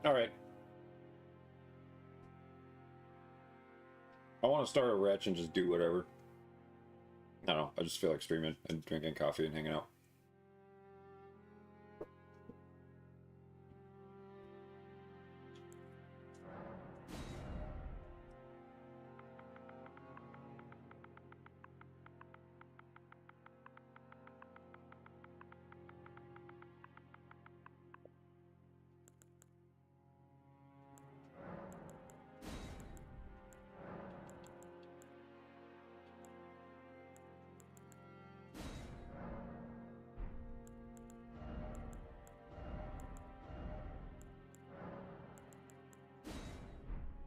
All right. I want to start a Wretch and just do whatever. I don't know. I just feel like streaming and drinking coffee and hanging out.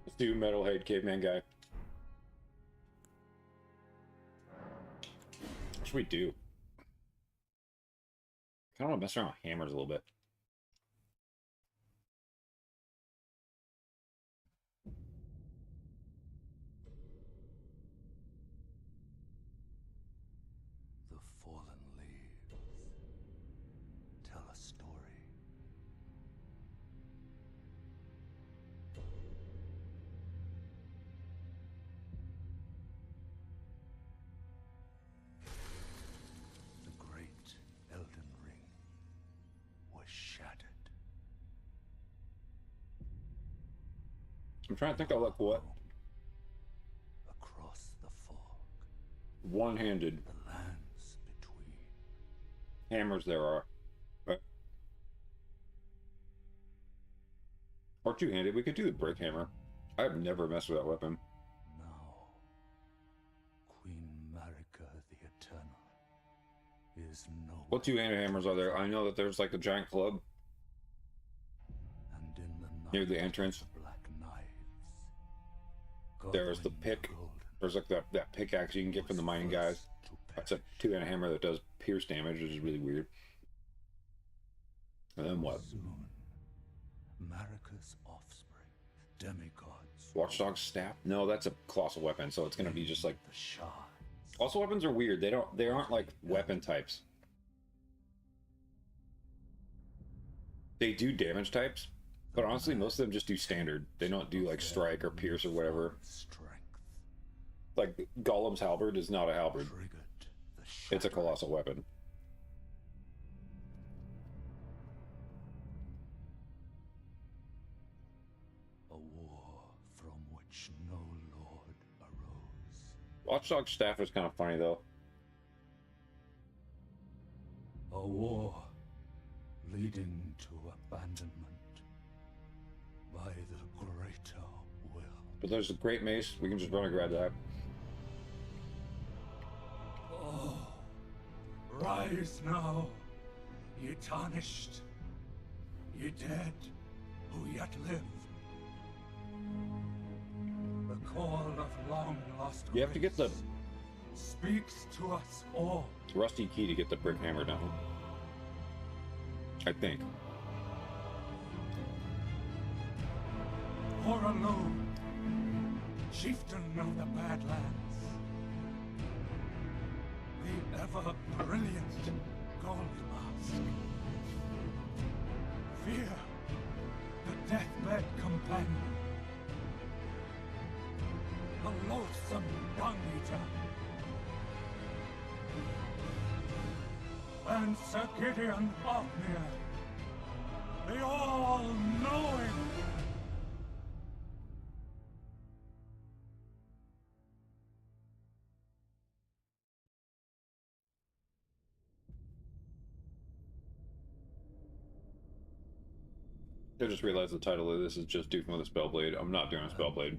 Let's do Metalhead Caveman Guy. What should we do? I kind of want to mess around with hammers a little bit. The fallen leaves tell a story. The great Elden Ring was shattered. I'm trying to think of like what Across the fog, one-handed the lands between. hammers there are. But... or two-handed. We could do the brick hammer. I've never messed with that weapon. Now, Queen Marika the Eternal is no. What two-handed hammers are there? I know that there's like the giant club And in the night near the entrance. of the black knives, There's the gathering pick. golden There's like that pickaxe you can get from the mining guys. to That's a two-handed hammer that does pierce damage, which is really weird. And then what? soon. Marika's offspring, demigods. Watchdog staff? No, that's a colossal weapon, so it's gonna be just like. The shards. Also, weapons are weird. They aren't like weapon types. They do damage types, but honestly, most of them just do standard. They don't do like strike or pierce or whatever. Strength Like Golem's halberd is not a halberd. triggered the It's a shattering. colossal weapon. A war from which no lord arose. Watchdog staff is kind of funny though. A war leading to abandonment by the greater will. But there's a great mace. We can just run and grab that. Oh, rise now, ye tarnished, ye dead who yet live. The call of long lost You have to get the grace speaks to us all. rusty key to get the brick hammer down. I think. For alone, chieftain of the Badlands, the ever-brilliant Gold Mask. Fear, the deathbed companion, the loathsome dung-eater, and Sir Gideon Ofnir, the all-knowing. I just realized the title of this is just Duking with a Spellblade. I'm not doing a Spellblade.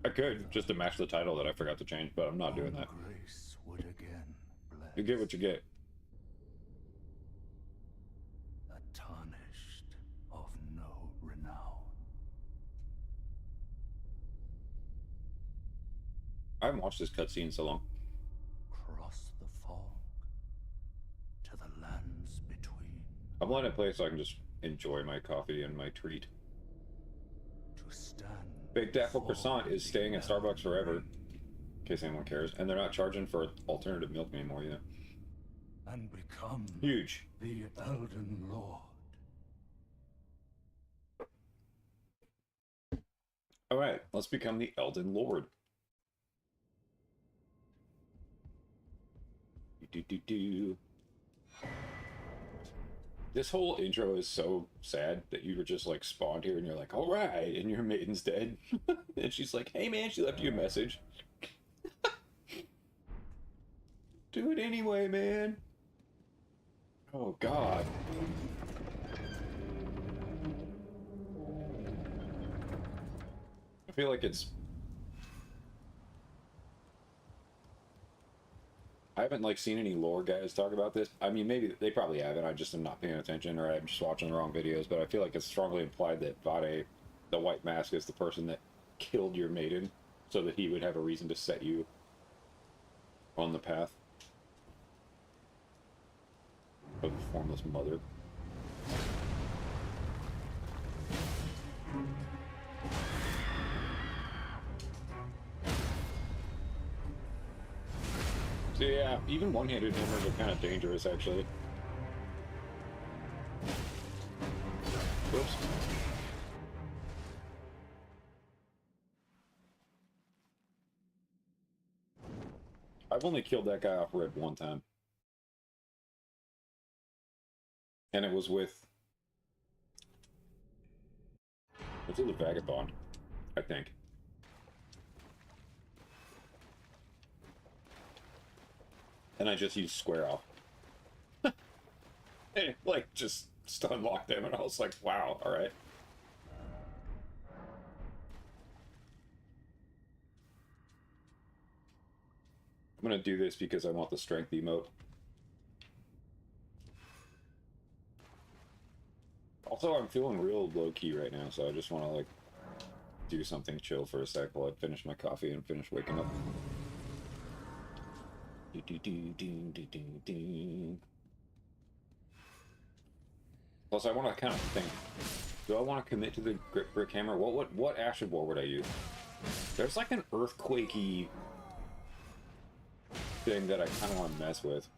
I could, just to match the title that I forgot to change, but I'm not doing that. Grace would again bless. You get what you get. A tarnished of no renown. I haven't watched this cutscene in so long. Cross the fog to the lands between. I'm letting it play so I can just enjoy my coffee and my treat. To stand. Baked Apple before Croissant is the staying at Starbucks forever, Elden in case anyone cares. And they're not charging for alternative milk anymore either. and become Huge. the Elden Lord. Alright, let's become the Elden Lord. Do. This whole intro is so sad that you were just like spawned here and you're like, alright, and your maiden's dead. And she's like, hey man, she left you a message. Do it anyway, man. Oh god. I feel like it's... I haven't like seen any lore guys talk about this. I mean, maybe they probably haven't. I just am not paying attention, or I'm just watching the wrong videos. But I feel like it's strongly implied that Vade, the White Mask, is the person that killed your maiden, so that he would have a reason to set you on the path of the formless mother. So yeah, even one-handed hammers are kind of dangerous, actually. Whoops. I've only killed that guy off red one time. And it was with... Was it the Vagabond? I think. And I just used square off. And like, just stun locked him, and I was like, wow, alright. I'm gonna do this because I want the strength emote. Also, I'm feeling real low-key right now, so I just want to, like, do something chill for a sec while I finish my coffee and finish waking up. Plus, I want to kind of think. Do I want to commit to the brick hammer? What Ashen War would I use? There's like an earthquakey thing that I kind of want to mess with.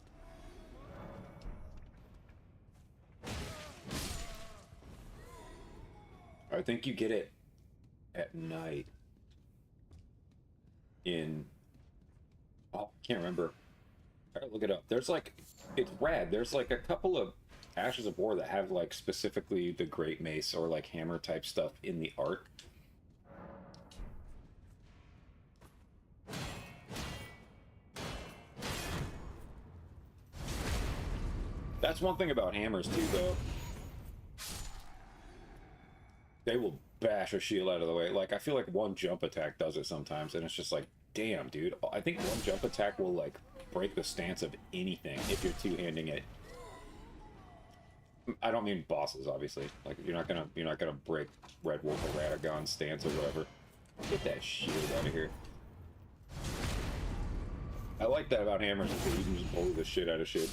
I think you get it at night in... Oh, I can't remember. I gotta look it up. There's like... It's rad. There's like a couple of Ashes of War that have like specifically the Great Mace or like hammer type stuff in the art. That's one thing about hammers too, though. They will bash a shield out of the way. Like, I feel like one jump attack does it sometimes, and it's just like, damn, dude. I think one jump attack will, like, break the stance of anything if you're two-handing it. I don't mean bosses, obviously. Like, you're not gonna break Red Wolf or Radagon's stance or whatever. Get that shield out of here. I like that about hammers, because you can just bully the shit out of shit.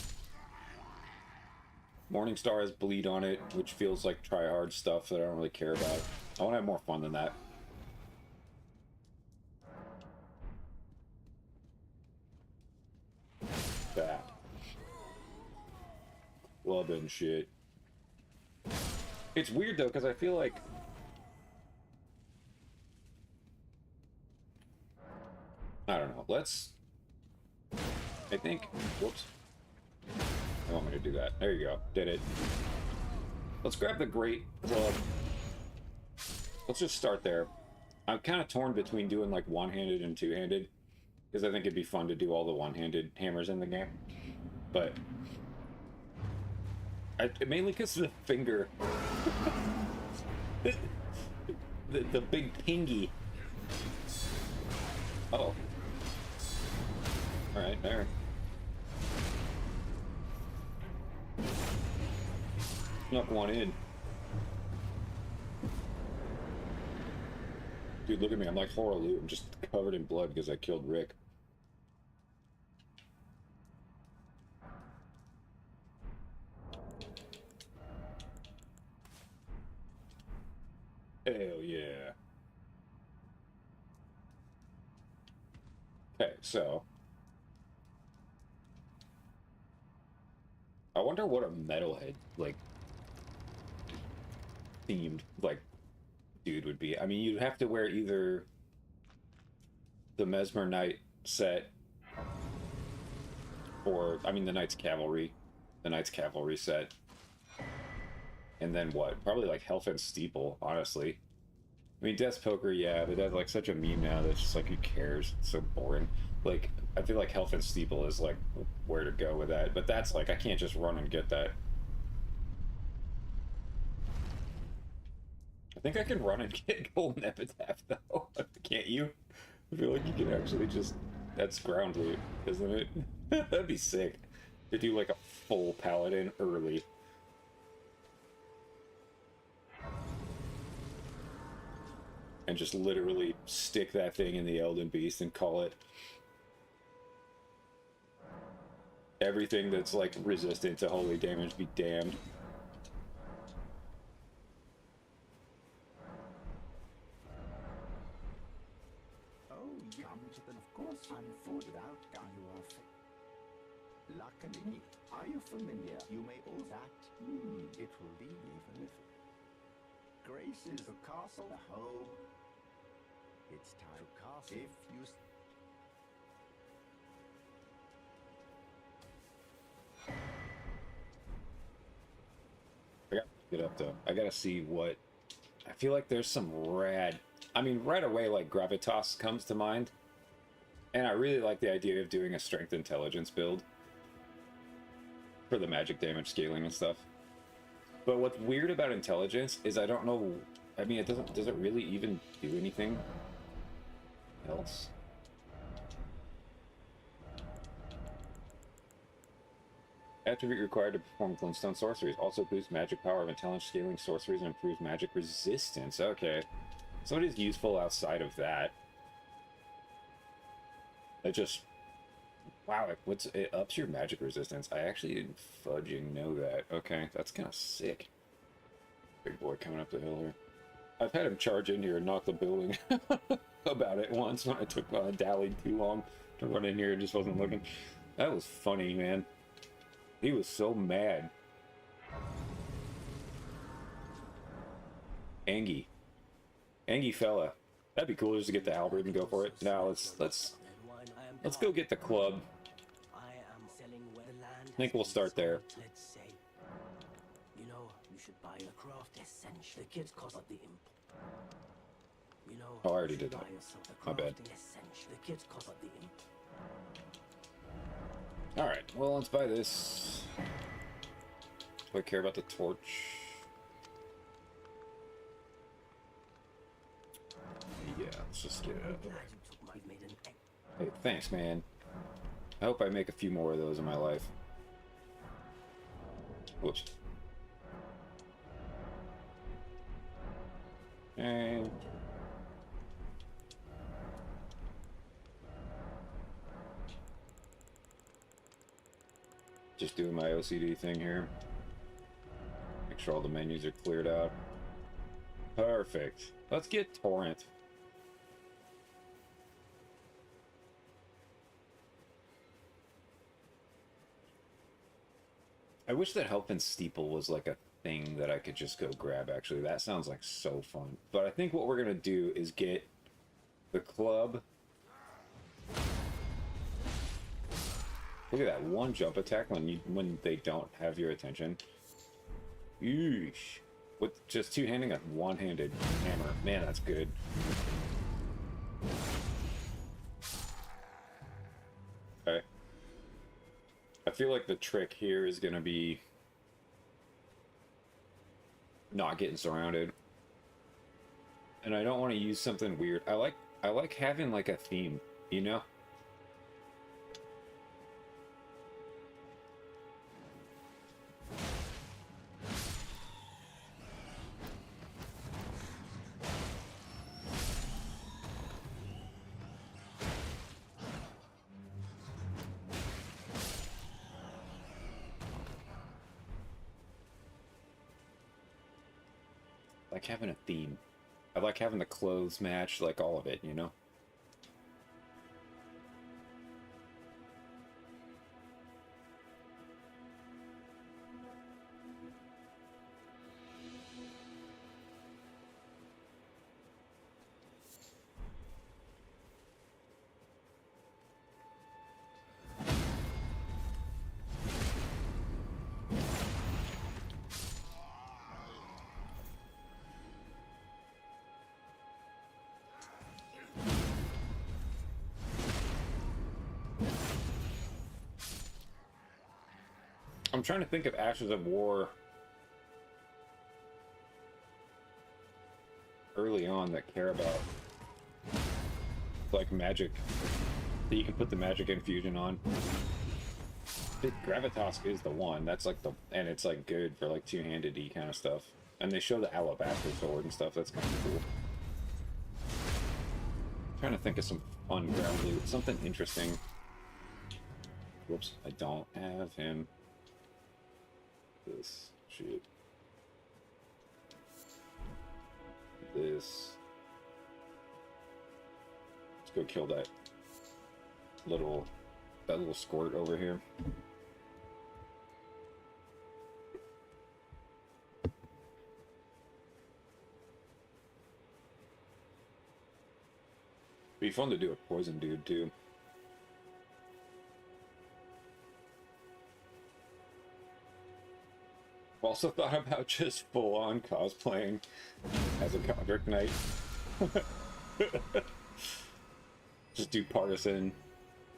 Morningstar has bleed on it, which feels like try-hard stuff that I don't really care about. I want to have more fun than that. That. Club and shit. It's weird, though, because I feel like... I don't know. Let's... I think... Whoops. I want me to do that. There you go. Did it. Let's grab the Great Club. Let's just start there. I'm kind of torn between doing like one-handed and two-handed, because I think it'd be fun to do all the one-handed hammers in the game. But mainly because of the finger. the big pingy. Oh. Alright, there. Snuck one in. Dude, look at me. I'm like horror loot. I'm just covered in blood because I killed Rick. Hell yeah. Okay, so... I wonder what a metalhead, like... themed, like, dude would be. I mean, you'd have to wear either the Mesmer Knight set or, I mean, the Knight's Cavalry set. And then what? Probably like Health and Steeple, honestly. I mean, Death Poker, yeah, but that's like such a meme now that's just like, who cares? It's so boring. Like, I feel like Health and Steeple is like where to go with that, but that's like, I can't just run and get that. I think I can run and get Golden Epitaph though, can't you? I feel like you can actually just, that's ground loot, isn't it? That'd be sick to do like a full paladin early. And just literally stick that thing in the Elden Beast and call it. Everything that's like resistant to holy damage be damned. Oh, come to them, of course. I'm for without gun. You are luckily. Are you familiar? You may all that. It will be even if Grace is the castle, the home. It's time to castle. If you. I gotta get up though. I gotta see what. I feel like there's some rad. I mean, right away, like Gravitas comes to mind. And I really like the idea of doing a strength intelligence build for the magic damage scaling and stuff. But what's weird about intelligence is I don't know. I mean, does it really even do anything else? Attribute required to perform glintstone sorceries. Also boosts magic power of intelligence scaling sorceries and improves magic resistance. Okay. So it is useful outside of that. It just... Wow, it ups your magic resistance. I actually didn't fudging know that. Okay, that's kind of sick. Big boy coming up the hill here. I've had him charge in here and knock the building about it once when I dallied too long to run in here and just wasn't looking. That was funny, man. He was so mad. Angie fella. That'd be cool just to get the halberd and go for it. Now let's go get the club. I think we'll start there. Let's say, you know, you should buy a craft essential. The kids cost of the imp. You know, Oh, I already did that. My bad. The kids cost of the imp. All right. Well, let's buy this. Do I care about the torch? Yeah, let's just get it out there. Hey, thanks, man. I hope I make a few more of those in my life. Whoops. And... just doing my OCD thing here. Make sure all the menus are cleared out. Perfect. Let's get Torrent. I wish that Help and Steeple was like a thing that I could just go grab, actually. That sounds like so fun. But I think what we're going to do is get the club. Look at that one jump attack when they don't have your attention. Yeesh. With just two-handing a one-handed hammer. Man, that's good. Okay. I feel like the trick here is going to be not getting surrounded. And I don't want to use something weird. I like having like a theme, you know? Like having a theme. I like having the clothes match, like all of it, you know? I'm trying to think of Ashes of War early on that care about like magic that you can put the magic infusion on. Gravitas is the one. That's like the, and it's like good for like two-handed y kind of stuff. And they show the alabaster sword and stuff. That's kind of cool. I'm trying to think of some fun ground loot, something interesting. Whoops, I don't have him. This shit. This. Let's go kill that little squirt over here. Be fun to do a poison dude too. Also thought about just full-on cosplaying as a Godric Knight. Just do Partisan,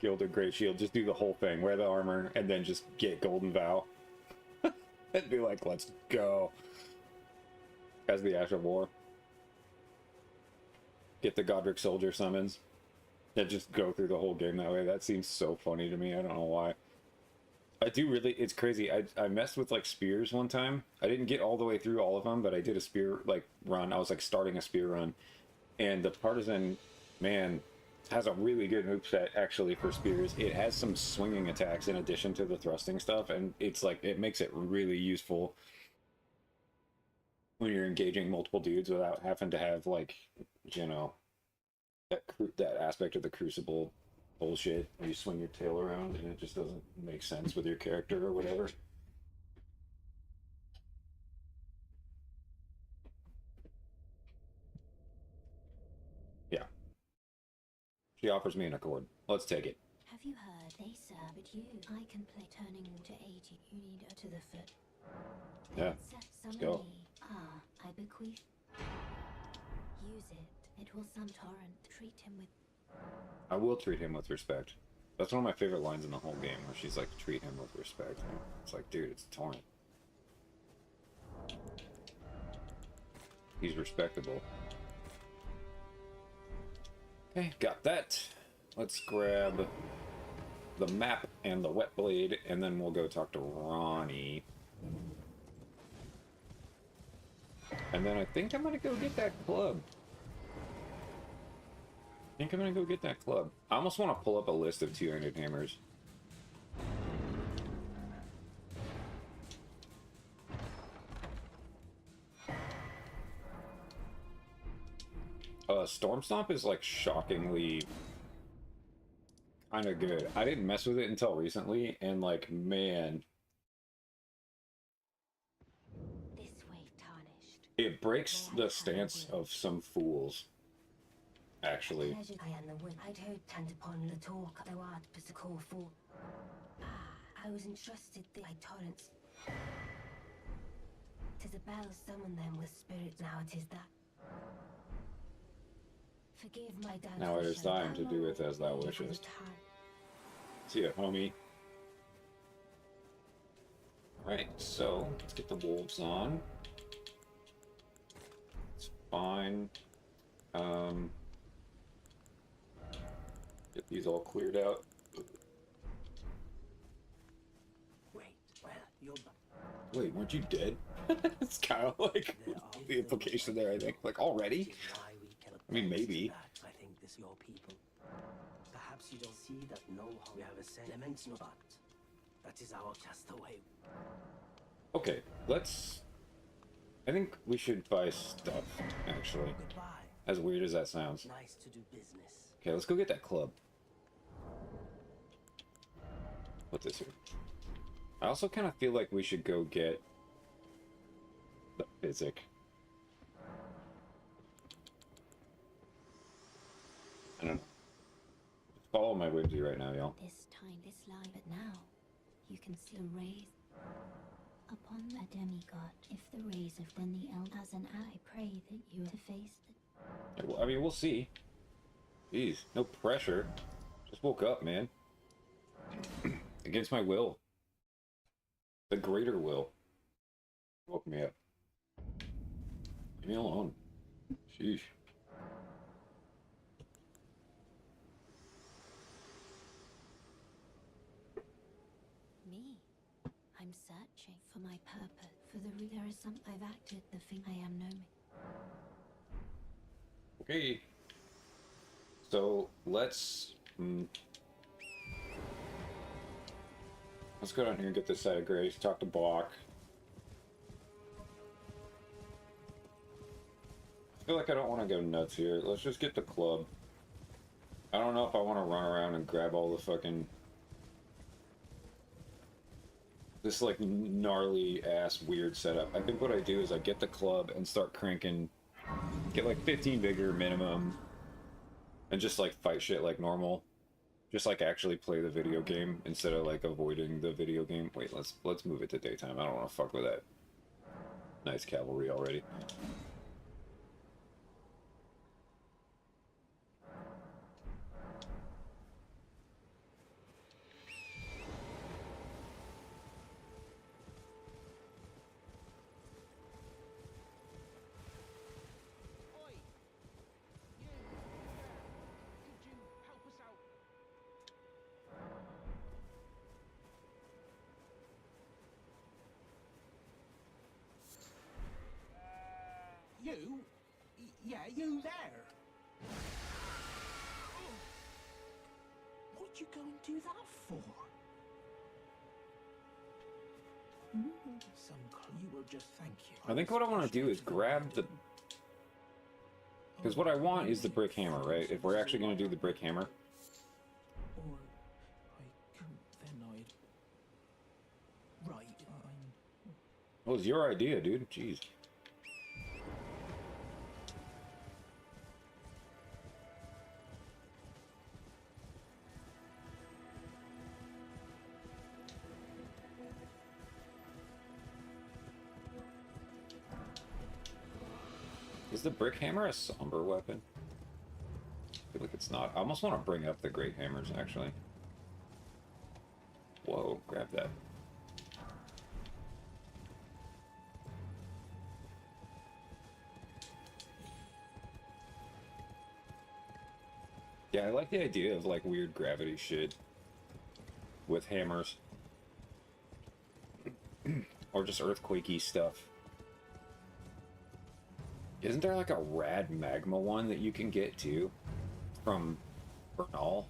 Gilded Great Shield, just do the whole thing, wear the armor, and then just get Golden Vow. And be like, let's go. As the Ash of War. Get the Godric Soldier summons. And just go through the whole game that way. That seems so funny to me, I don't know why. I do really, it's crazy. I messed with like spears one time. I didn't get all the way through all of them, but I did a spear like run. I was like starting a spear run. And the Partisan, man, has a really good moveset actually for spears. It has some swinging attacks in addition to the thrusting stuff, and it's like, it makes it really useful when you're engaging multiple dudes without having to have like, you know, that aspect of the Crucible bullshit where you swing your tail around and it just doesn't make sense with your character or whatever. Yeah. She offers me an accord. Let's take it. Have you heard? They serve but you. I can play turning water 80. You need her to the foot. Yeah. Let's go. Ah, I bequeath. Use it. It will some torrent. Treat him with. I will treat him with respect. That's one of my favorite lines in the whole game, where she's like, treat him with respect. It's like, dude, it's Torrent. He's respectable. Okay, got that. Let's grab the map and the wet blade, and then we'll go talk to Ronnie. And then I think I'm gonna go get that club. I think I'm gonna go get that club. I almost want to pull up a list of two-handed hammers. Storm Stomp is like shockingly kind of good. I didn't mess with it until recently, and like, man, This way tarnished. it breaks the stance of some fools. Actually, I am the wind. I'd heard tend upon the talk thou art but the call for. I was entrusted the torrents. Tis a bell summon them with spirits, now it is that. Forgive my doubts. now it is time to do it as thou wishest. See ya, homie. Alright, so let's get the wolves on. It's fine. Get these all cleared out. Wait, well, you're back. Wait, weren't you dead? It's kind of like the implication there, I think. Like, already? I mean, maybe. I think this your people. Perhaps you don't see that no we have a sentiment, no, but that is our castaway. Okay, let's... I think we should buy stuff, actually. Goodbye. As weird as that sounds. Nice to do business. Okay, let's go get that club. Put this here. I also kind of feel like we should go get the physic. I don't know. Just follow my whimsy right now, y'all. This time, this lie, but now you can see the rays upon a demigod. If the rays of then the elders and I pray that you to face the. Yeah, well, I mean, we'll see. Jeez, no pressure. Just woke up, man. Against my will. The greater will woke me up. Leave me alone. Sheesh. Me. I'm searching for my purpose. For there is some I've acted the thing I am knowing. Okay. So let's let's go down here and get this side of Grace. Talk to Block. I feel like I don't want to go nuts here. Let's just get the club. I don't know if I want to run around and grab all the fucking this like gnarly ass weird setup. I think what I do is I get the club and start cranking, get like 15 vigor minimum, and just like fight shit like normal. Just like actually play the video game instead of like avoiding the video game. Wait, let's move it to daytime. I don't want to fuck with that. Nice cavalry already. Oi! You there! Could you help us out? You? Yeah, you there. What'd you go and do that for? Some you will just thank you. I think what I want to do is grab the... Because what I want is the brick hammer, right? If we're actually going to do the brick hammer. Or I couldn't, then I'd... Right, It was your idea, dude. Jeez. Is the brick hammer a somber weapon? I feel like it's not. I almost want to bring up the great hammers, actually. Whoa, grab that. Yeah, I like the idea of like weird gravity shit with hammers. Or just earthquakey stuff. Isn't there like a rad magma one that you can get too? From Bernal?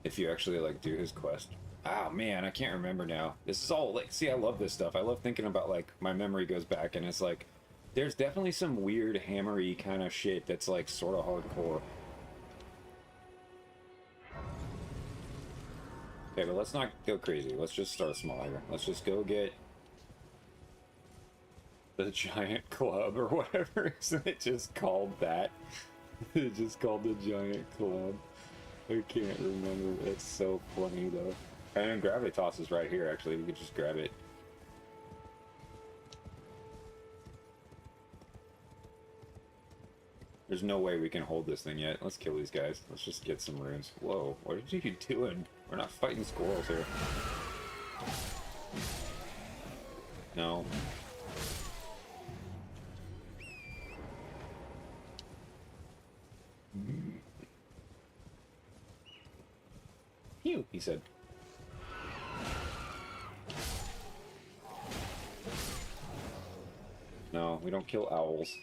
If you actually like do his quest. Oh man, I can't remember now. This is all like, see, I love this stuff. I love thinking about like, my memory goes back and it's like, there's definitely some weird hammery kind of shit that's like sort of hardcore. Okay, but let's not go crazy. Let's just start small here. Let's just go get the giant club or whatever. Isn't it just called that? It's just called the giant club. I can't remember. It's so funny though. And Gravitas is right here actually. We could just grab it. There's no way we can hold this thing yet. Let's kill these guys. Let's just get some runes. Whoa, what are you doing? We're not fighting squirrels here. No. Phew, he said. No, we don't kill owls.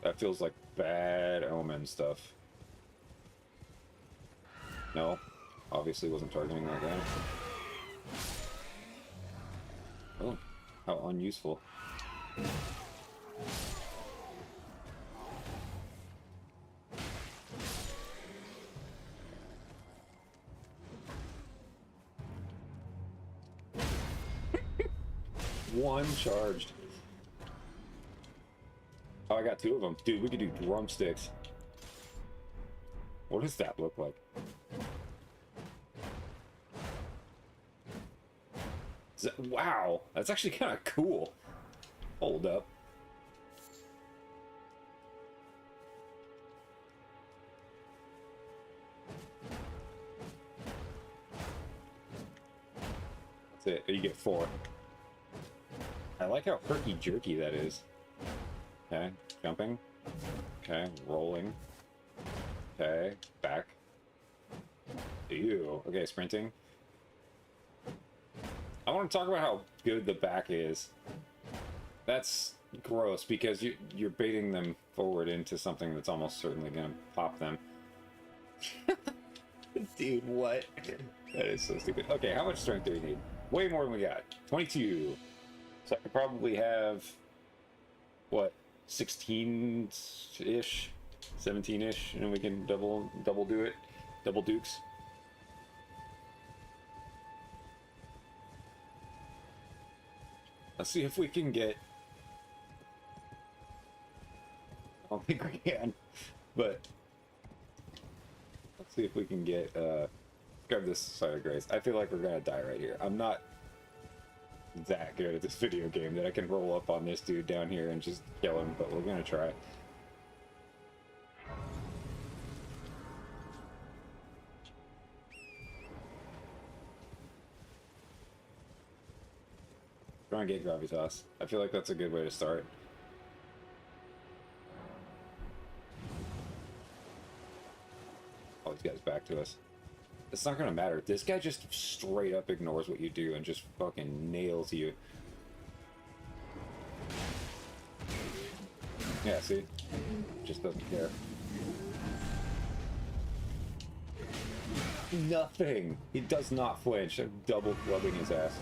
That feels like bad omen stuff. No, obviously wasn't targeting that guy. Oh, how unuseful. One charged. Oh, I got two of them. Dude, we could do drumsticks. What does that look like? Wow, that's actually kind of cool. Hold up. That's it. You get 4. I like how herky-jerky that is. Okay, jumping. Okay, rolling. Okay, back. Ew. Okay, sprinting. I want to talk about how good the back is. That's gross because you're baiting them forward into something that's almost certainly going to pop them. Dude, what? That is so stupid. Okay, how much strength do we need? Way more than we got. 22. So I could probably have, what, 16-ish? 17-ish, and we can double do it. Double dukes. Let's see if we can get... I don't think we can, but... Let's see if we can get, grab this Sire Grace. I feel like we're gonna die right here. I'm not that good at this video game that I can roll up on this dude down here and just kill him, but we're gonna try. Try and get Gravitas. I feel like that's a good way to start. Oh, this guy's back to us. It's not gonna matter. This guy just straight up ignores what you do and just fucking nails you. Yeah, see? Just doesn't care. Nothing! He does not flinch. I'm double clubbing his ass.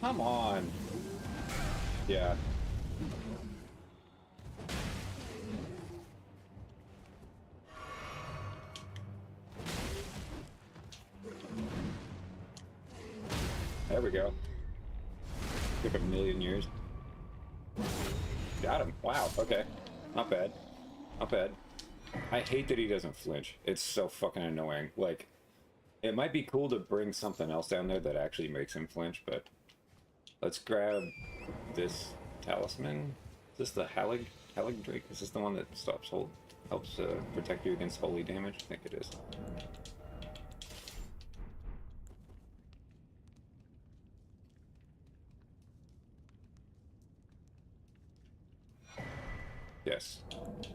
Come on. Yeah. There we go. Took a million years. Got him. Wow, okay. Not bad. Not bad. I hate that he doesn't flinch. It's so fucking annoying. Like, it might be cool to bring something else down there that actually makes him flinch, but... Let's grab this talisman. Is this the Halig Drake? Is this the one that helps protect you against holy damage? I think it is. Yes.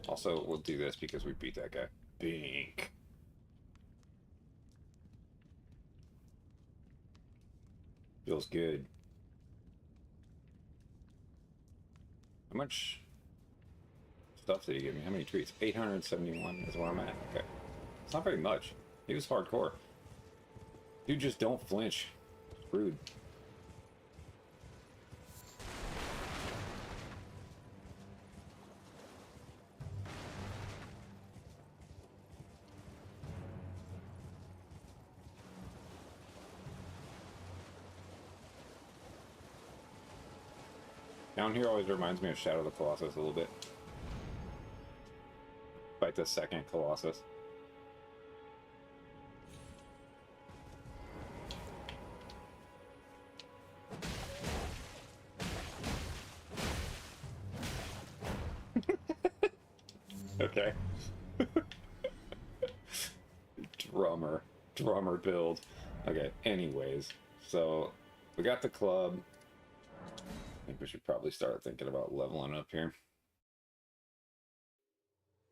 Also, we'll do this because we beat that guy. Bink. Feels good. How much stuff did he give me? How many treats? 871 is where I'm at. Okay. It's not very much. He was hardcore. Dude, just don't flinch. It's rude. Down here always reminds me of Shadow of the Colossus a little bit. Fight the second Colossus. Okay. Drummer build. Okay, anyways. So, we got the club. I think we should probably start thinking about leveling up here.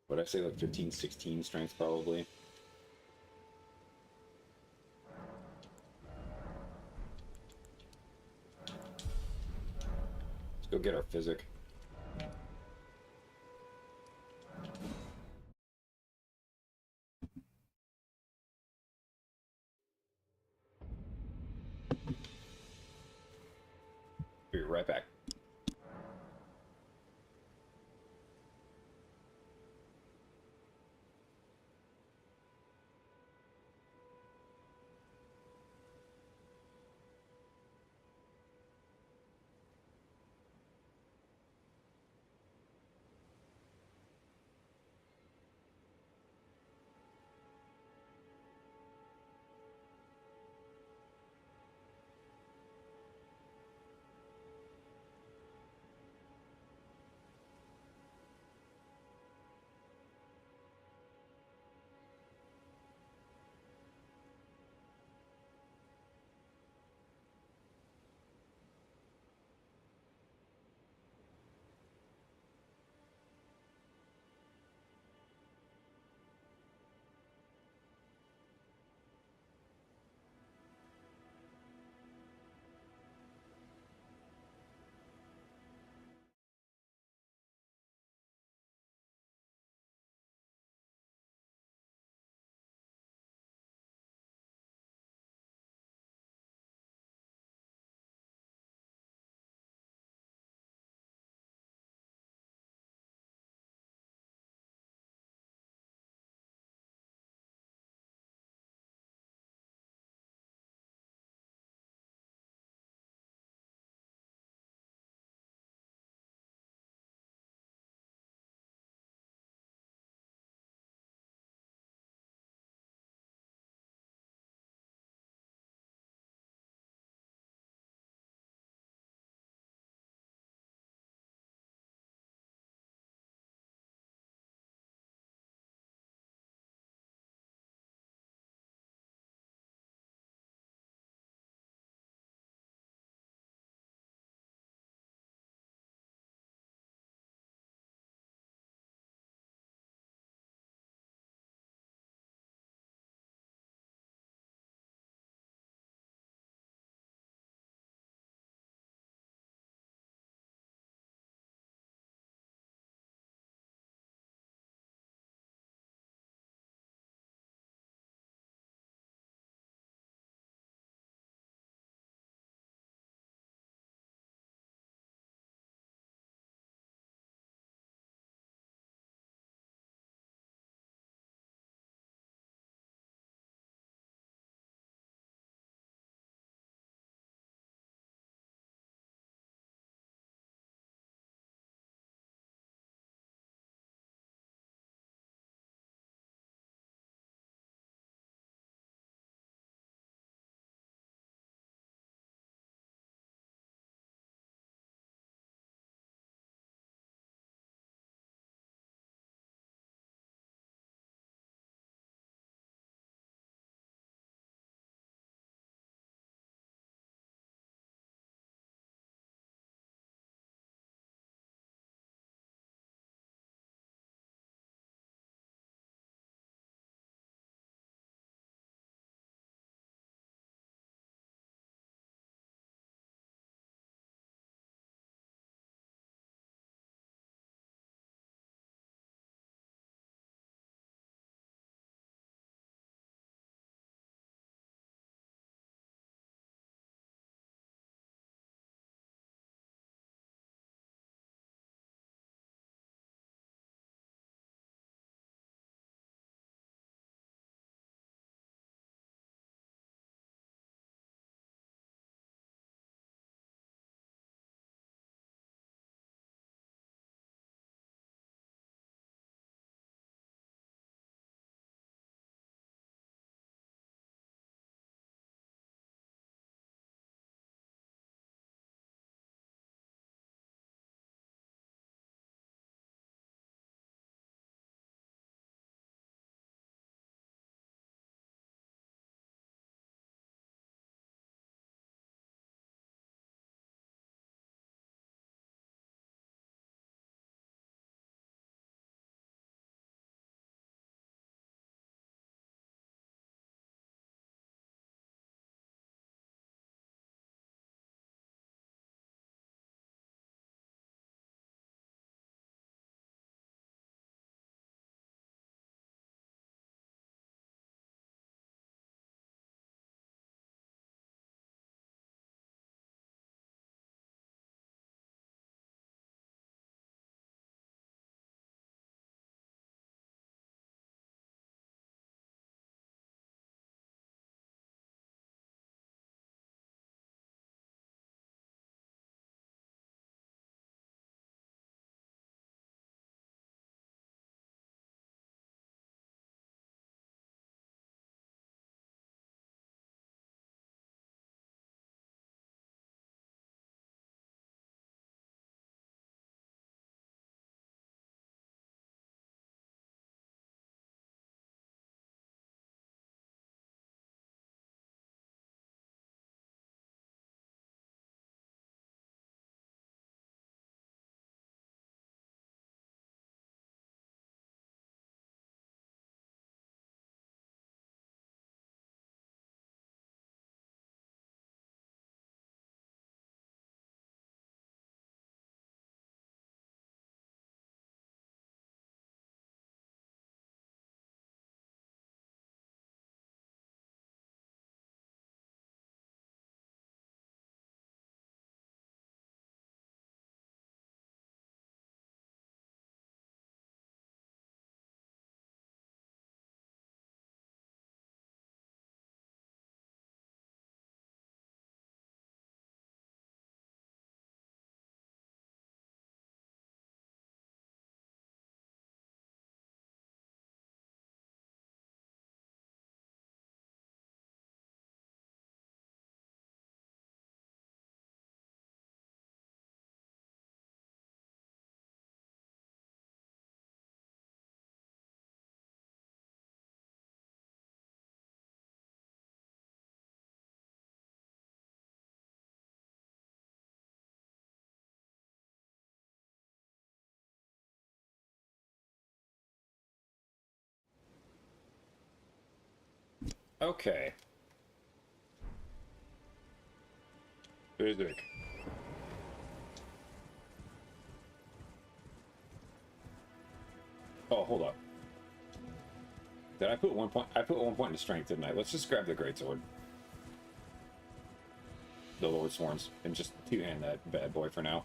Would I say like 15, 16 strength probably? Let's go get our physic. Be right back. Okay. Physic. Oh, hold up. Did I put 1 point? I put 1 point into strength, didn't I? Let's just grab the greatsword. The Lord Sworns. And just two-hand that bad boy for now.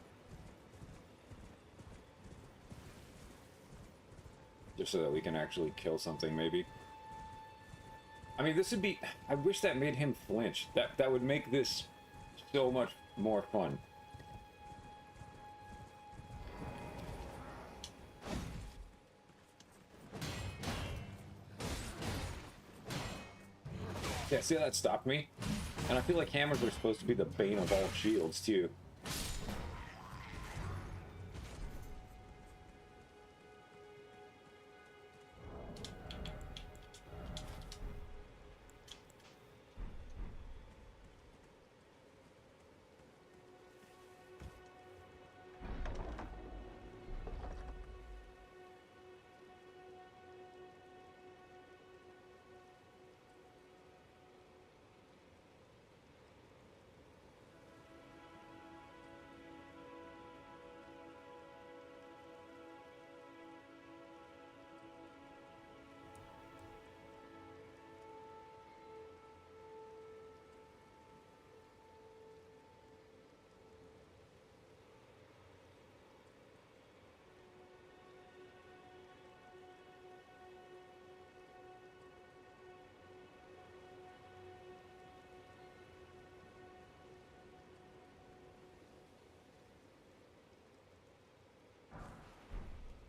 Just so that we can actually kill something, maybe. I mean, this would be... I wish that made him flinch. That would make this so much more fun. Yeah, see how that stopped me? And I feel like hammers are supposed to be the bane of all shields, too.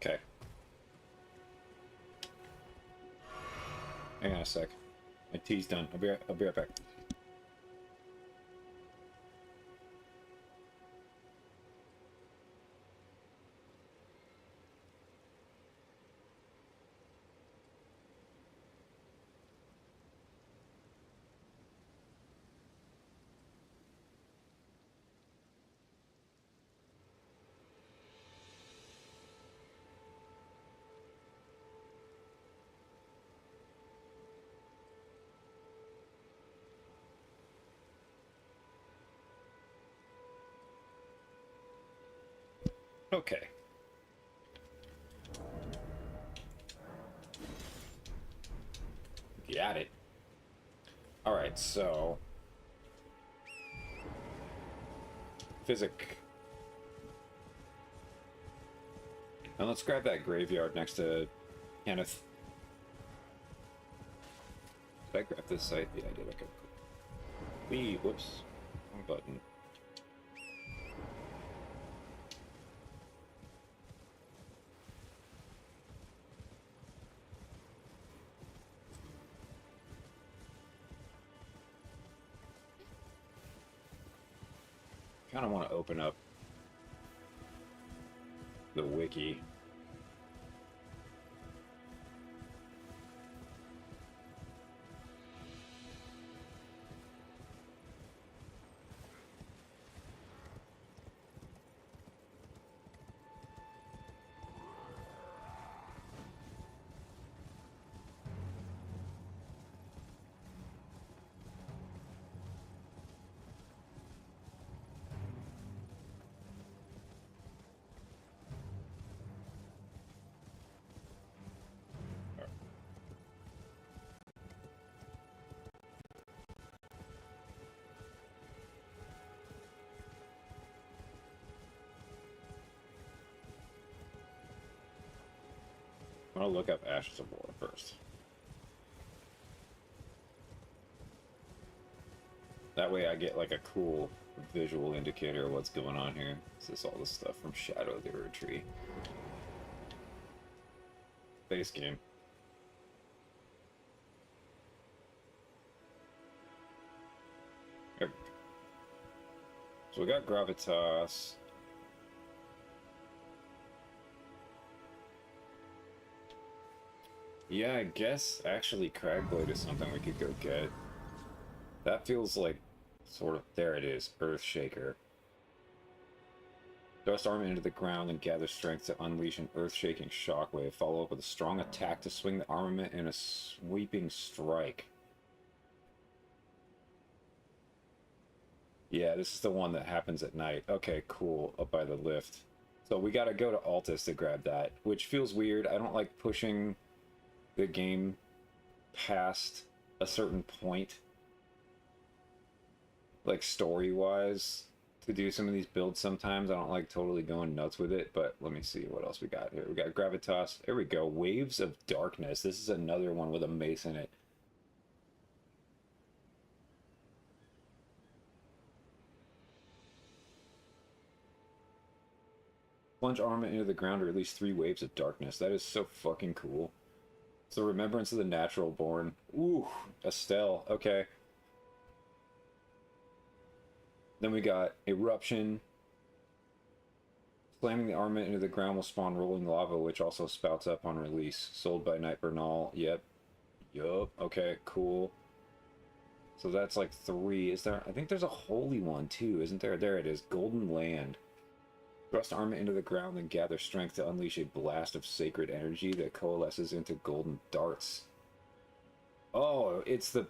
Okay. Hang on a sec. My tea's done. I'll be right back. Okay. Got it. Alright, so... Physic. And let's grab that graveyard next to Kenneth. Did I grab this site? Yeah, I did. Okay, cool. Wee, whoops. Wrong button. Kind of want to open up the wiki. I'm gonna look up Ashes of War first. That way I get like a cool visual indicator of what's going on here. This is all this stuff from Shadow of the Erd Tree. Base game. Here. So we got Gravitas. Yeah, I guess actually Cragblade is something we could go get. That feels like sort of... There it is. Earthshaker. Thrust armor into the ground and gather strength to unleash an earth-shaking shockwave. Follow up with a strong attack to swing the armament in a sweeping strike. Yeah, this is the one that happens at night. Okay, cool. Up by the lift. So we gotta go to Altus to grab that, which feels weird. I don't like pushing the game past a certain point, like story-wise, to do some of these builds sometimes. I don't like totally going nuts with it, but let me see what else we got here. We got Gravitas. There we go. Waves of Darkness. This is another one with a mace in it. Plunge armament into the ground to release 3 waves of darkness. That is so fucking cool. It's the remembrance of the natural born. Ooh, Estelle. Okay. Then we got Eruption. Slamming the armament into the ground will spawn rolling lava, which also spouts up on release. Sold by Night Bernal. Yep. Yup. Okay, cool. So that's like 3. Is there? I think there's a holy one too, isn't there? There it is. Golden Land. Thrust armament into the ground, then gather strength to unleash a blast of sacred energy that coalesces into golden darts. Oh, it's the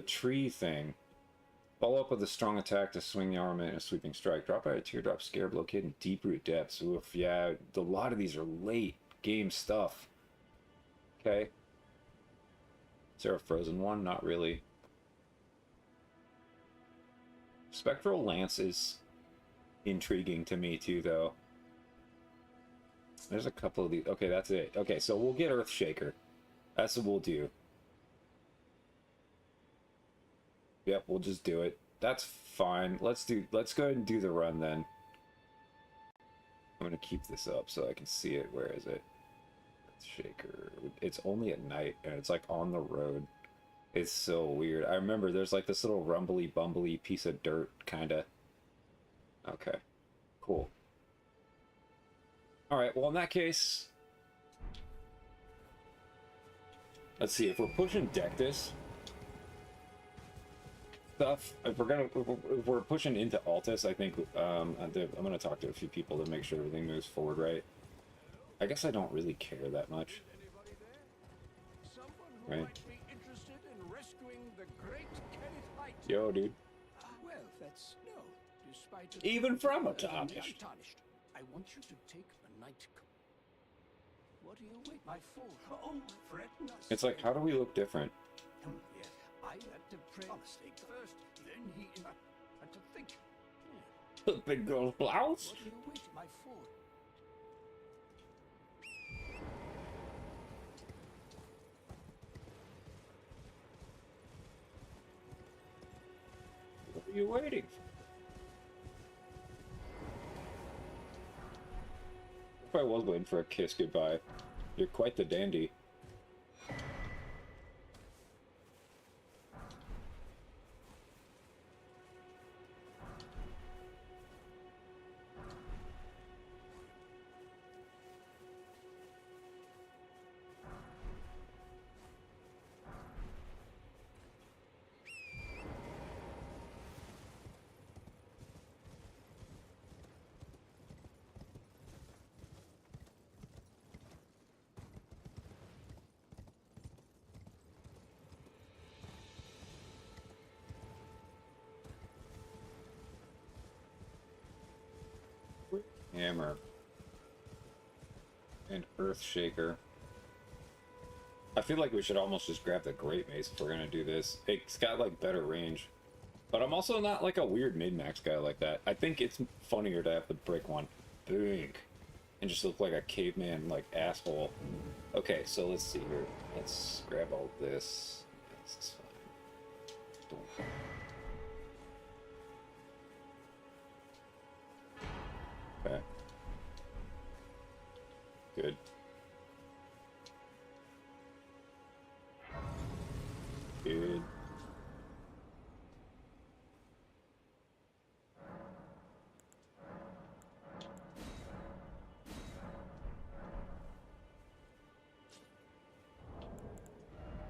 tree thing. Follow up with a strong attack to swing the armament in a sweeping strike. Drop by a teardrop scarab located in deep root depths. Oof, yeah, a lot of these are late game stuff. Okay. Is there a frozen one? Not really. Spectral Lance is intriguing to me too, though. There's a couple of these. Okay, that's it. Okay, so we'll get Earthshaker. That's what we'll do. Yep, we'll just do it. That's fine. Let's go ahead and do the run then. I'm gonna keep this up so I can see it. Where is it? Earthshaker. It's only at night and it's like on the road. It's so weird. I remember there's like this little rumbly bumbly piece of dirt kinda. Okay, cool. Alright, well in that case, let's see, if we're pushing Dectus stuff, if we're pushing into Altus, I think I'm gonna talk to a few people to make sure everything moves forward right. I guess I don't really care that much. Anybody there? Someone who Right. might be interested in rescuing the great Kenneth Height. Yo, dude. Well, that's no. Despite Even from a tarnished. tarnished. I want you to take a night. What do you wait my for? Oh, threaten us. It's like, how do we look different? Yes, I had to pray mistake first, then he had to think. The big girl's blouse? What do you wait my for? What are you waiting for? If I was waiting for a kiss goodbye, you're quite the dandy. Hammer. And Earthshaker. I feel like we should almost just grab the Great Mace if we're gonna do this. It's got like better range. But I'm also not like a weird min-max guy like that. I think it's funnier to have the brick one big and just look like a caveman like asshole. Okay, so let's see here. Let's grab all this. This is fine. Don't. Okay. Good. Good.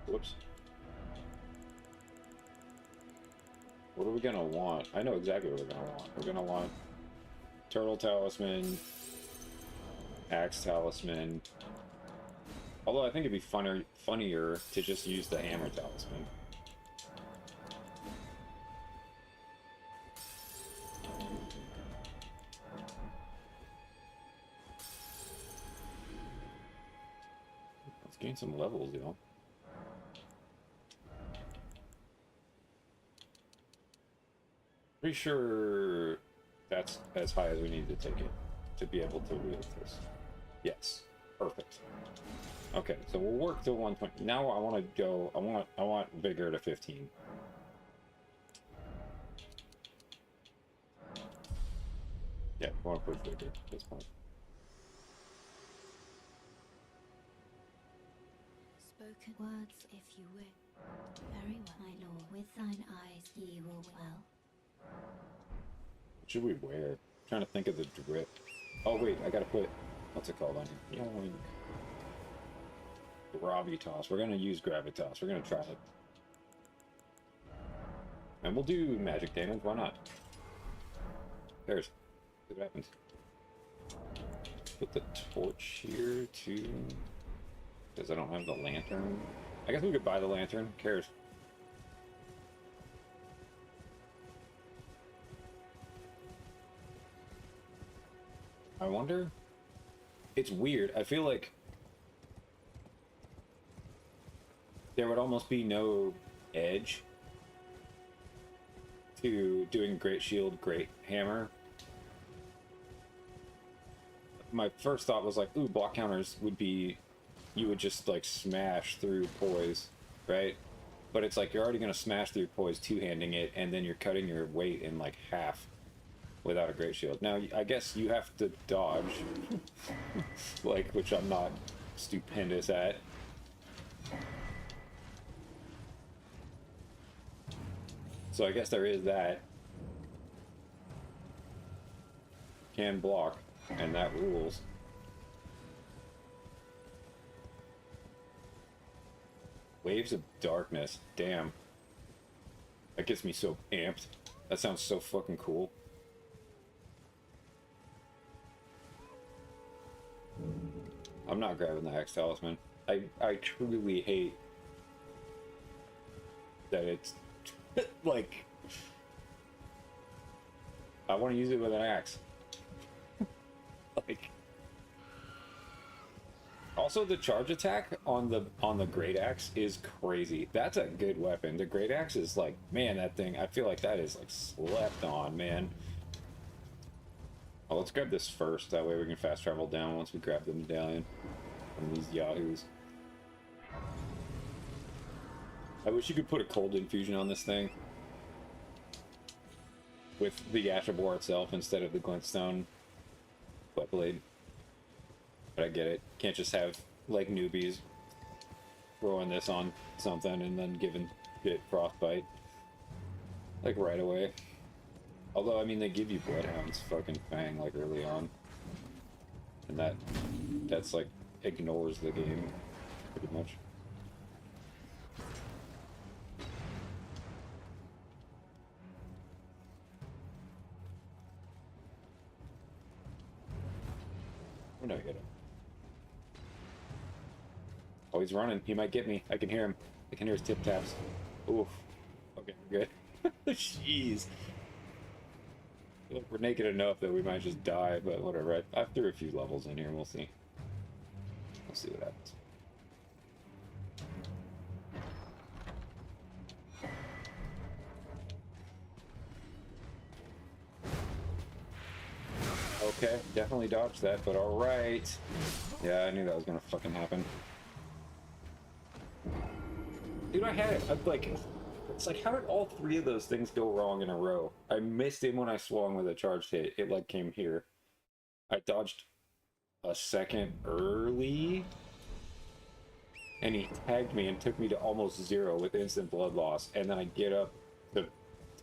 Whoops. What are we gonna want? I know exactly what we're gonna want. We're gonna want Turtle Talisman, Axe Talisman. Although I think it'd be funnier to just use the Hammer Talisman. Gain some levels, you know. Pretty sure that's as high as we need to take it to be able to wield this. Yes, perfect. Okay, so we'll work to 120. Now I want to go. I want vigor to 15. Yeah, I want to push vigor at this point. Spoken words, if you wish. Very well, my lord. With thine eyes ye will well. What should we wear? I'm trying to think of the drip. Oh wait, I gotta put what's it called on here? Yoink. Gravitas. We're gonna use Gravitas. We're gonna try it. And we'll do magic damage, why not? There's see what happens. Put the torch here too. Because I don't have the lantern. I guess we could buy the lantern. Who cares? I wonder. It's weird. I feel like there would almost be no edge to doing Great Shield, Great Hammer. My first thought was like, ooh, block counters would be, you would just like smash through poise, right? But it's like you're already going to smash through poise two-handing it, and then you're cutting your weight in like half without a Great Shield. Now, I guess you have to dodge, like, which I'm not stupendous at. So I guess there is that. Can block, and that rules. Waves of Darkness, damn. That gets me so amped. That sounds so fucking cool. I'm not grabbing the Axe Talisman. I truly hate that it's like, I want to use it with an axe. Like, also the charge attack on the great axe is crazy. That's a good weapon. The great axe is like, man, that thing, I feel like that is like slept on, man. Oh, let's grab this first. That way we can fast travel down once we grab the medallion from these yahoos. I wish you could put a cold infusion on this thing with the Ashabor itself instead of the glintstone wetblade. But I get it. Can't just have like newbies throwing this on something and then giving it frostbite like right away. Although I mean they give you Bloodhound's fucking Fang like early on, and that's like ignores the game pretty much. Oh no, I get him. Oh, he's running. He might get me. I can hear him. I can hear his tip taps. Oof. Okay, we're good. Jeez. I feel like we're naked enough that we might just die, but whatever. I threw a few levels in here. We'll see. We'll see what happens. Okay, definitely dodged that, but alright. Yeah, I knew that was gonna fucking happen. Dude, I had it. Like, it's like, how did all three of those things go wrong in a row? I missed him when I swung with a charged hit. It, like, came here. I dodged a second early, and he tagged me and took me to almost 0 with instant blood loss, and then I get up to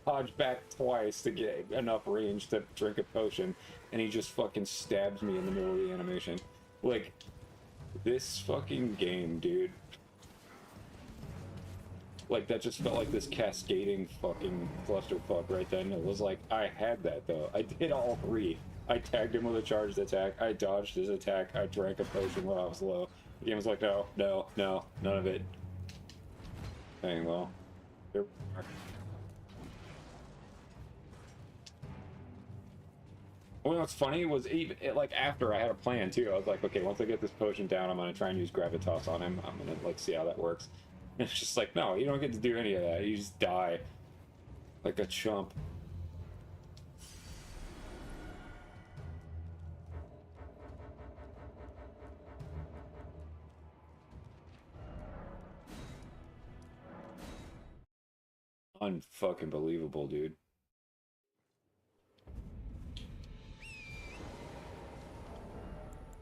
dodge back twice to get enough range to drink a potion, and he just fucking stabs me in the middle of the animation. Like, this fucking game, dude. Like, that just felt like this cascading fucking clusterfuck right then. It was like, I had that, though. I did all three. I tagged him with a charged attack, I dodged his attack, I drank a potion while I was low. The game was like, no, no, no, none of it. Dang, well. Here we are. what's funny was even like after I had a plan too. I was like, okay, once I get this potion down, I'm gonna try and use gravitas on him. I'm gonna like see how that works. And it's just like, no, you don't get to do any of that. You just die like a chump. Unfucking believable, dude.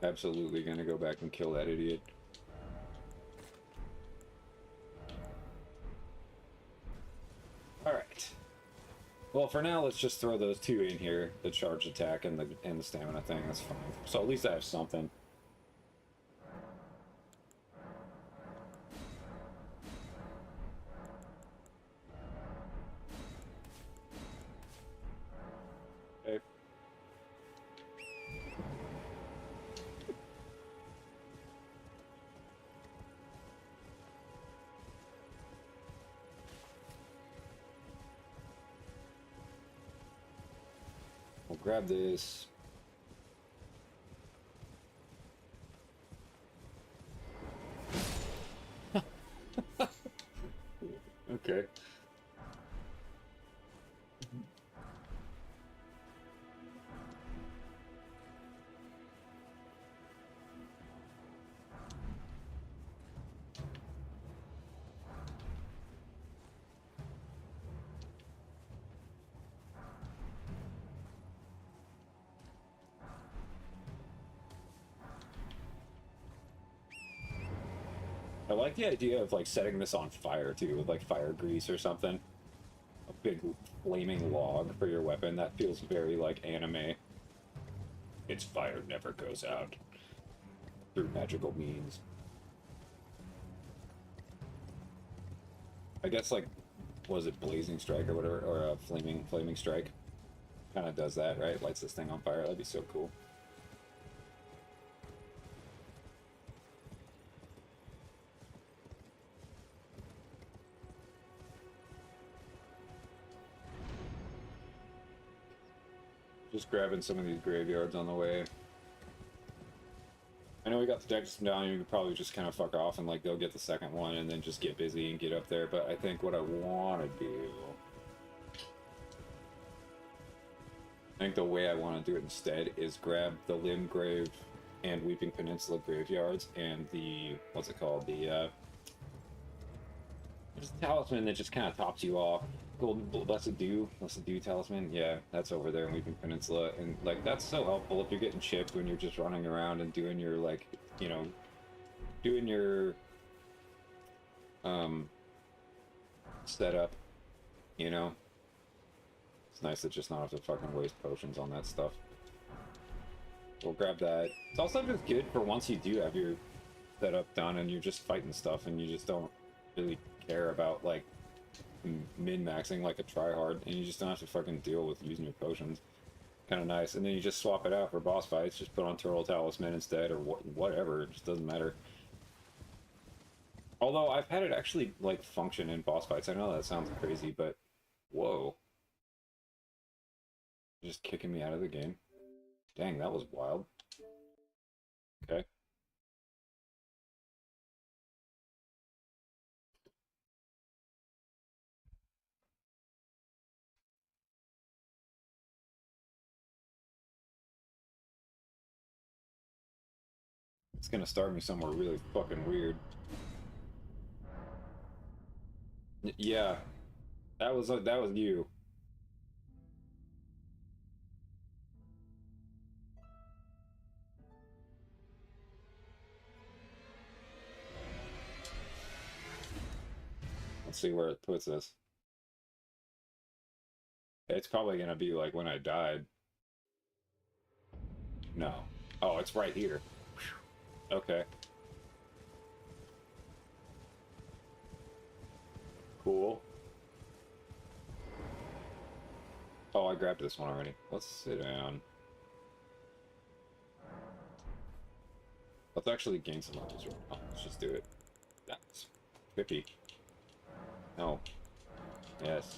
Absolutely gonna go back and kill that idiot. Alright. Well, for now, let's just throw those two in here, the charge attack and the stamina thing. That's fine. So at least I have something. Okay. We'll grab this. Okay. I like the idea of like setting this on fire too, with like fire grease or something. A big flaming log for your weapon. That feels very like anime. Its fire never goes out through magical means. I guess like, was it blazing strike or whatever, or a flaming strike? Kind of does that, right? Lights this thing on fire. That'd be so cool. Just grabbing some of these graveyards on the way. I know we got the deck down, you could probably just kind of fuck off and like go get the second one and then just get busy and get up there, but I think what I want to do... I think the way I want to do it instead is grab the Limgrave and Weeping Peninsula graveyards and the... what's it called? The, there's a talisman that just kind of tops you off. Golden Blessed Dew talisman. Yeah, that's over there in Weeping Peninsula, and like that's so helpful if you're getting chipped when you're just running around and doing your like, you know, doing your setup. You know, it's nice to just not have to fucking waste potions on that stuff. We'll grab that. It's also just good for once you do have your setup done and you're just fighting stuff and you just don't really care about like min-maxing like a tryhard, and you just don't have to fucking deal with using your potions. Kind of nice. And then you just swap it out for boss fights, just put on Turtle Talisman instead, or whatever, it just doesn't matter. Although I've had it actually like function in boss fights. I know that sounds crazy, but whoa. Just kicking me out of the game. Dang, that was wild. Okay. It's gonna start me somewhere really fucking weird. Yeah, that was you. Let's see where it puts us. It's probably gonna be like when I died. No. Oh, it's right here. Whew. Okay. Cool. Oh, I grabbed this one already. Let's sit down. Let's actually gain some levels. Oh, let's just do it. That's trippy. No. Yes.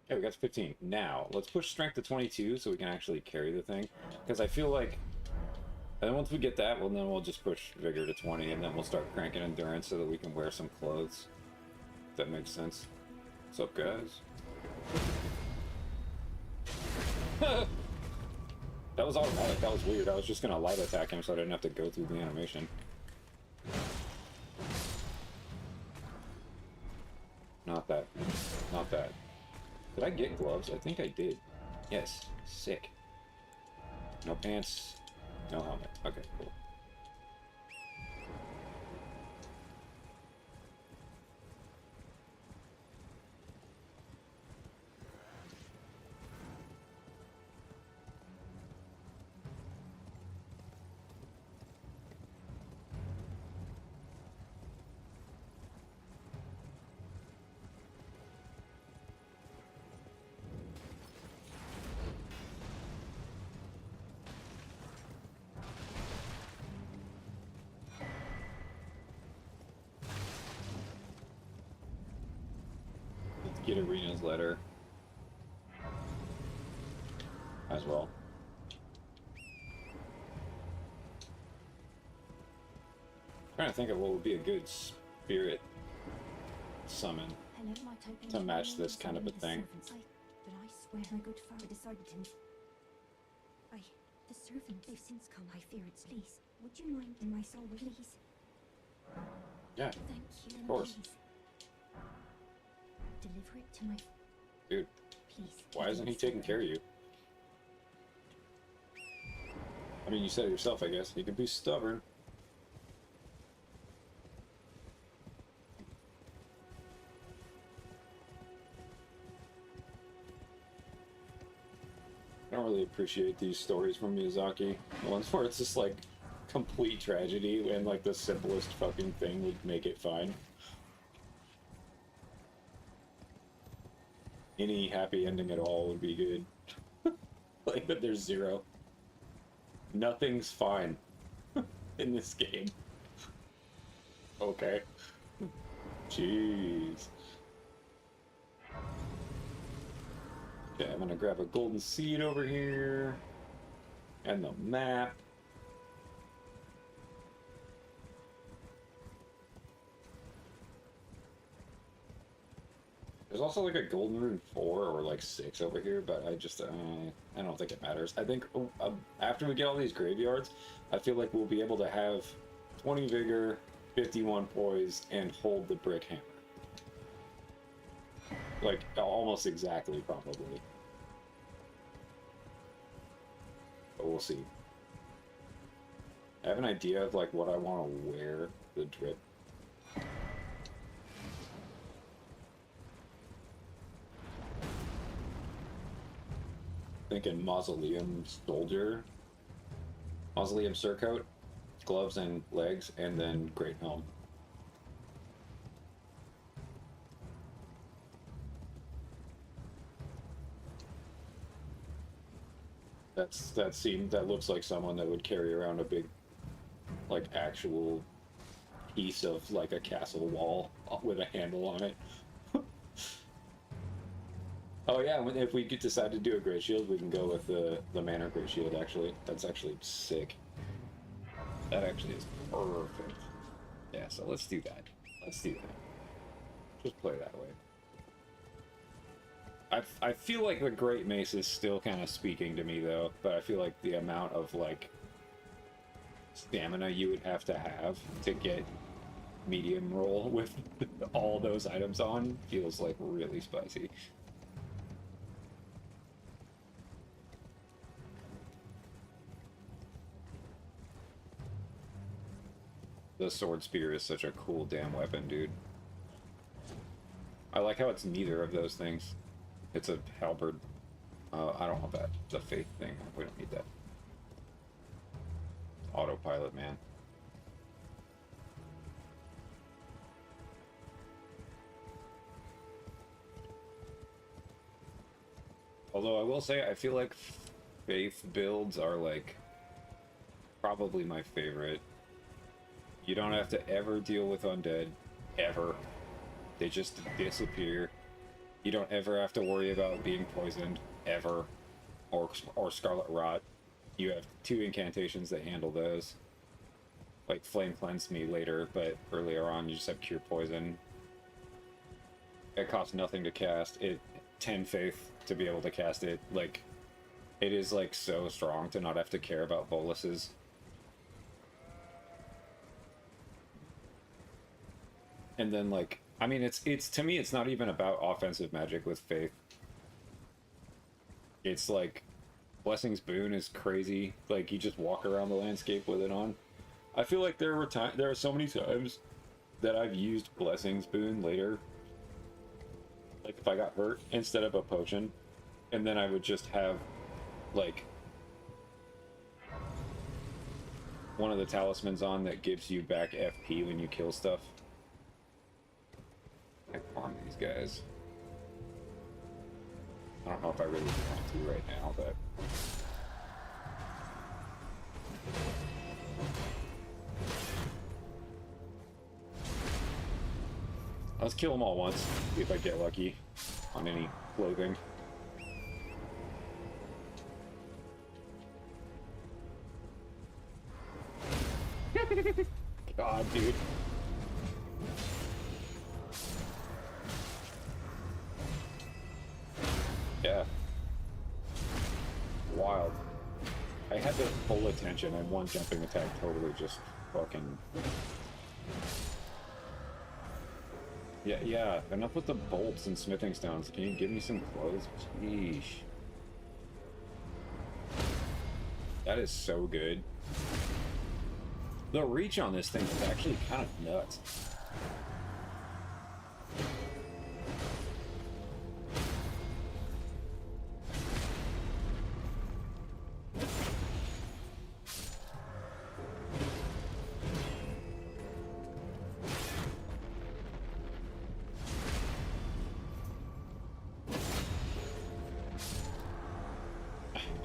Yeah, we got to 15. Now, let's push strength to 22 so we can actually carry the thing. Because I feel like... And then once we get that, well, then we'll just push vigor to 20, and then we'll start cranking endurance so that we can wear some clothes. If that makes sense. What's up, guys? That was automatic. That was weird. I was just gonna light attack him so I didn't have to go through the animation. Not that. Not that. Did I get gloves? I think I did. Yes. Sick. No pants. No helmet. Okay, cool. Get Arena's letter as well. Trying to think of what would be a good spirit summon to match this kind of a thing. But I swear my good father decided him. The servant, they've since come. I fear it's please. Would you mind in my soul, please? Yeah, Thank you. of course. Please. Deliver it to my... Dude, please. why isn't he taking care of you? I mean, you said it yourself, I guess. He could be stubborn. I don't really appreciate these stories from Miyazaki. The ones where it's just like complete tragedy and like the simplest fucking thing would make it fine. Any happy ending at all would be good. Like, but there's zero. Nothing's fine in this game. Okay. Jeez. Okay, I'm gonna grab a golden seed over here. And the map. There's also like a golden rune 4 or like 6 over here, but I don't think it matters. I think after we get all these graveyards, I feel like we'll be able to have 20 vigor, 51 poise, and hold the brick hammer. Like, almost exactly, probably. But we'll see. I have an idea of like what I want to wear the drip. Thinking mausoleum soldier, mausoleum surcoat, gloves and legs, and then great helm. That looks like someone that would carry around a big, like, actual piece of like a castle wall with a handle on it. Oh yeah, if we could decide to do a Great Shield, we can go with the Manor Great Shield, actually. That's actually sick. That actually is perfect. Yeah, so let's do that. Let's do that. Just play that way. I feel like the Great Mace is still kind of speaking to me, though, but I feel like the amount of, like, stamina you would have to get medium roll with all those items on feels, like, really spicy. The sword spear is such a cool damn weapon, dude. I like how it's neither of those things. It's a halberd. I don't want that. The faith thing. We don't need that. Autopilot, man. Although I will say, I feel like faith builds are like probably my favorite. You don't have to ever deal with undead, ever. They just disappear. You don't ever have to worry about being poisoned, ever. Or Scarlet Rot. You have 2 incantations that handle those. Like, Flame Cleanse me later, but earlier on you just have Cure Poison. It costs nothing to cast. It 10 faith to be able to cast it. Like, it is, like, so strong to not have to care about boluses. And then, like, I mean, it's to me, it's not even about offensive magic with faith. It's like, Blessing's Boon is crazy. Like, you just walk around the landscape with it on. I feel like there are so many times that I've used Blessing's Boon later. Like, if I got hurt, instead of a potion. And then I would just have, like, one of the talismans on that gives you back FP when you kill stuff. I farm these guys. I don't know if I really want to right now, but... Let's kill them all once, see if I get lucky on any clothing. God, dude. Yeah. Wild. I had the full attention and one jumping attack totally just fucking... Yeah, enough with the bolts and smithing stones. Can you give me some clothes? Sheesh. That is so good. The reach on this thing is actually kind of nuts.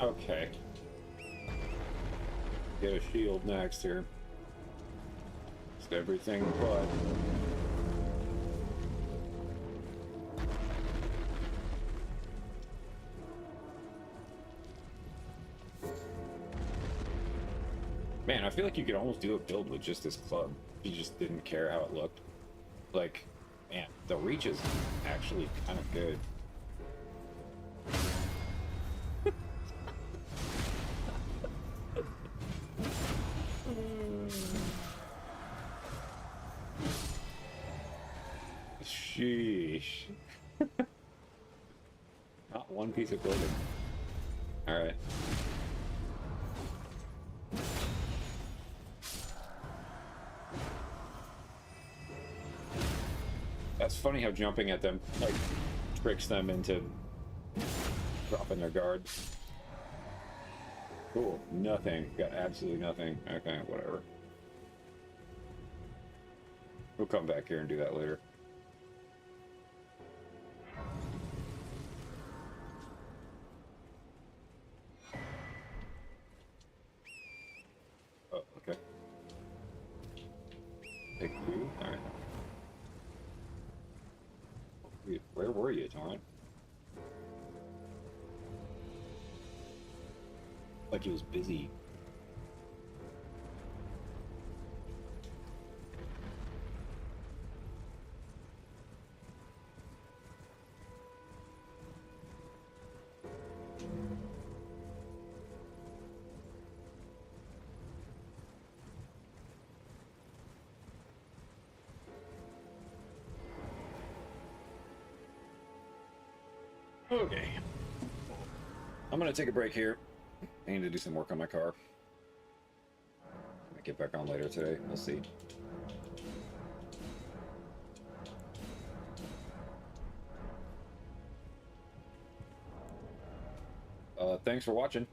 Okay. Get a shield next here. Just everything but. Man, I feel like you could almost do a build with just this club. If you just didn't care how it looked. Like, man, the reach is actually kind of good. Sheesh. Not one piece of clothing. Alright. That's funny how jumping at them, like, tricks them into dropping their guard. Cool. Nothing. Got absolutely nothing. Okay, whatever. We'll come back here and do that later. Oh, okay. Take two? Alright. Where were you, Torrent? Like he was busy. Okay. I'm gonna take a break here. I need to do some work on my car. I might get back on later today. We'll see. Thanks for watching.